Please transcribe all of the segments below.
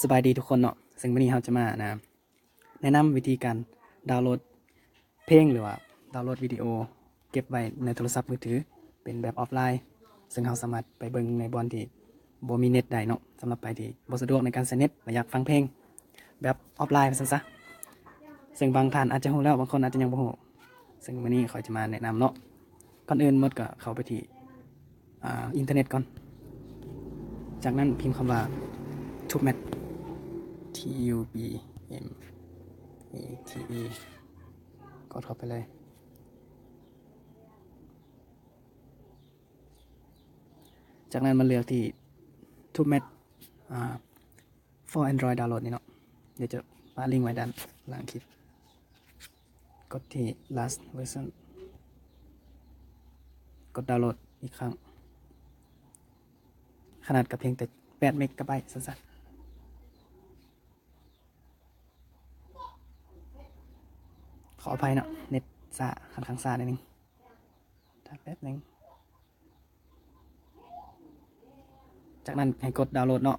สบายดีทุกคนเนาะซึ่งวันนี้เราจะมาแนะนำวิธีการดาวน์โหลดเพลงหรือว่าดาวน์โหลดวิดีโอเก็บไว้ในโทรศัพท์มือถือเป็นแบบออฟไลน์ซึ่งเราสามารถไปเบิ่งในบอนที่บ่มีเน็ตได้เนาะสำหรับไปที่บ่สะดวกในการใช้เน็ตและอยากฟังเพลงแบบออฟไลน์ไปซะซึ่งบางท่านอาจจะรู้แล้วบางคนอาจจะยังบ่รู้ซึ่งวันนี้เขาจะมาแนะนำเนาะก่อนอื่นหมดก็เข้าไปที่อินเทอร์เน็ตก่อนจากนั้นพิมพ์คำว่า TubeMat TUBMATE กดเข้าไปเลยจากนั้นมาเลือกที่ TubeMat for Android Download นี่เนาะเดี๋ยวจะปาลิงก์ไว้ด้านล่างคลิปกดที่ last version กดดาวน์โหลดอีกครั้งขนาดกับเพียงแต่8 เมกะไบต์สั้นๆขออภัยเนาะเน็ตซ่าค่อนข้างซ่านิดนึงถ้าแป๊บนึงจากนั้นให้กดดาวน์โหลดเนาะ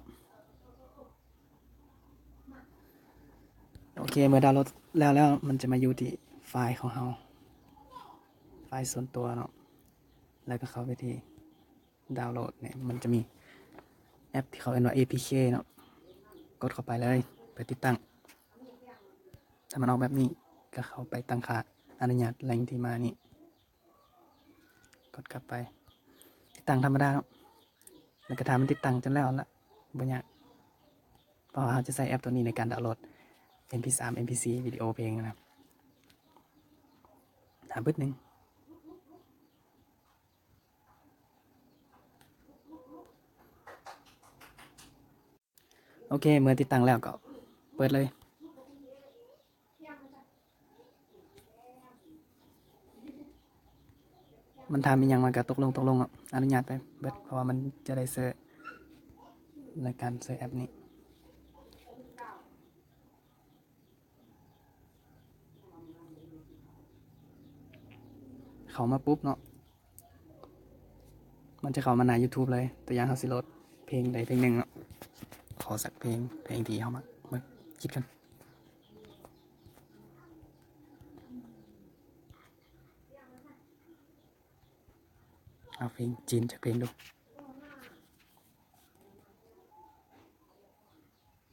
โอเคเมื่อดาวน์โหลดแล้วมันจะมาอยู่ที่ไฟล์ของเราไฟล์ส่วนตัวเนาะแล้วก็เข้าไปที่ดาวน์โหลดเนี่ยมันจะมีแอปที่เขาเรียกว่า APK เนาะกดเข้าไปเลยเพื่อติดตั้งถ้ามันออกแบบนี้ก็เข้าไปตั้งค่าอนุญาตแหล่งที่มานี่กดกลับไปติดตั้งธรรมดาเนาะแล้วก็ทำมันติดตั้งจนแล้วละบ่ยากเพราะว่าเราจะใช้แอปตัวนี้ในการดาวน์โหลด MP3 MP4 วิดีโอเพลงนะครับถามบึ้ดนึงโอเคเมื่อติดตั้งแล้วก็เปิดเลยมันทำอีกอย่างมันก็ตกลงอนุญาตไปเบิดเพราะว่ามันจะได้เซิร์ชในการเซิร์ชแอปนี้เขามาปุ๊บเนาะมันจะเข้ามาใน YouTube เลยตัวอย่างเขาสิโหลดเพลงใดเพลงหนึ่งเนาะขอสักเพลงที่เขามาคิดกันเอาเพลงจีนจากเพลงดู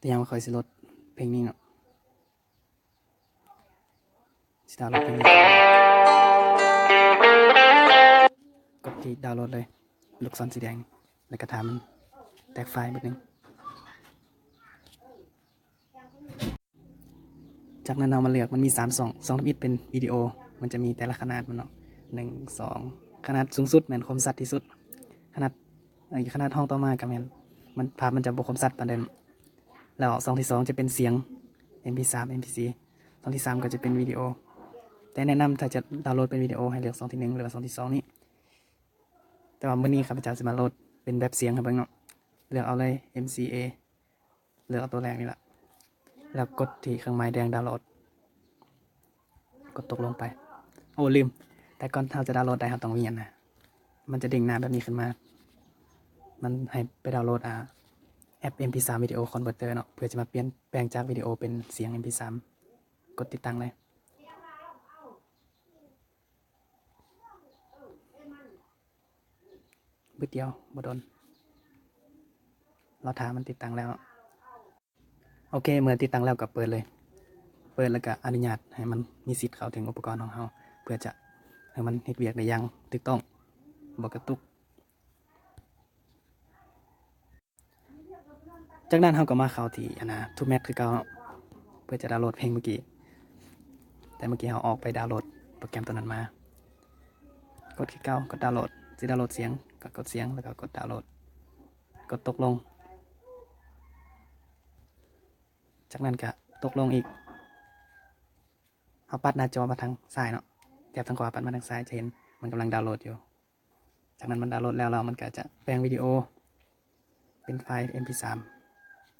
ตัวอย่างว่าคอยสิโหลดเพลงนี้เนาะสิดาวน์โหลดเพลงนี้กดที่ดาวน์โหลดเลยลูกศรสีแดงแล้วก็ทำมันแตกไฟล์นิดนึงจากนั้นเรามาเลือกมันมี2 ทำอิฐเป็นวิดีโอมันจะมีแต่ละขนาดมันเนาะ1 2ขนาดสูงสุดแม่นคมชัดที่สุดขนาดห้องต่อมากับแม่นมันภาพมันจะบ่คมชัดปานใดแล้วที่ 2จะเป็นเสียง MP3 MP4 ที่ 3ก็จะเป็นวิดีโอแต่แนะนำถ้าจะดาวน์โหลดเป็นวิดีโอให้เลือกที่ 1หรือว่าที่ 2นี้แต่ว่ามื้อนี้ข้าพเจ้าจะมาโหลดเป็นแบบเสียงให้เบิ่งเนาะเลือกเอาเลย MCA เลือกเอาตัวแรกนี่ล่ะแล้วกดที่เครื่องหมายแดงดาวน์โหลดกดตกลงไปโอ้ลืมแต่ก่อนเราจะดาวน์โหลดได้เราต้องมีอันนะมันจะเด้งหน้าแบบนี้ขึ้นมามันให้ไปดาวน์โหลดแอป MP3 วิดีโอคอนเวอร์เตอร์เนาะเพื่อจะมาเปลี่ยนแปลงจากวิดีโอเป็นเสียง MP3 กดติดตั้งเลยบึดเดียวบ่โดนเราถามมันติดตั้งแล้วโอเคเมื่อติดตั้งแล้วก็เปิดเลยเปิดแล้วก็อนุญาตให้มันมีสิทธิ์เข้าถึงอุปกรณ์ของเราเพื่อจะให้มันเฮ็ดเวียกได้อย่างถูกต้องบ่กระตุกจากนั้นเราก็มาเข้าที่TubeMat คือเก่าเพื่อจะดาวน์โหลดเพลงเมื่อกี้แต่เมื่อกี้เราออกไปดาวน์โหลดโปรแกรมตัวนั้นมากดที่เก่ากดดาวน์โหลดสิดาวน์โหลดเสียงก็กดเสียงแล้วก็กดดาวน์โหลดกดตกลงจากนั้นก็ตกลงอีกเอาปัดหน้าจอมาทางซ้ายเนาะแถบทางขวาปัดมาทางซ้ายจะเห็นมันกำลังดาวน์โหลดอยู่จากนั้นมันดาวน์โหลดแล้วมันก็จะแปลงวิดีโอเป็นไฟล์ MP3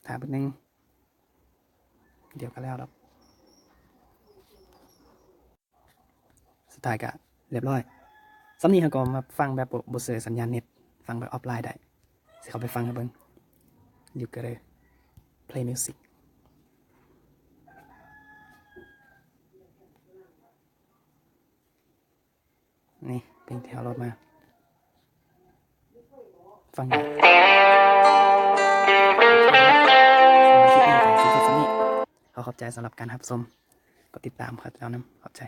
ถามแป๊บนึงเดี๋ยวก็แล้วครับสุดท้ายก็เรียบร้อยสำนี้เขาก็มาฟังแบบบ่เสียสัญญาณเน็ตฟังแบบออฟไลน์ได้สิเขาไปฟังกันเบิ่งอยู่ก็เลยเพ play music นี่เพลงที่เราโหลดมา ฟังอยู่สำหรับคลิปนี้ก็สิจบส่ำนี้ขอขอบใจสำหรับการรับชมกดติดตามครับเจ้าน้ำขอบใจ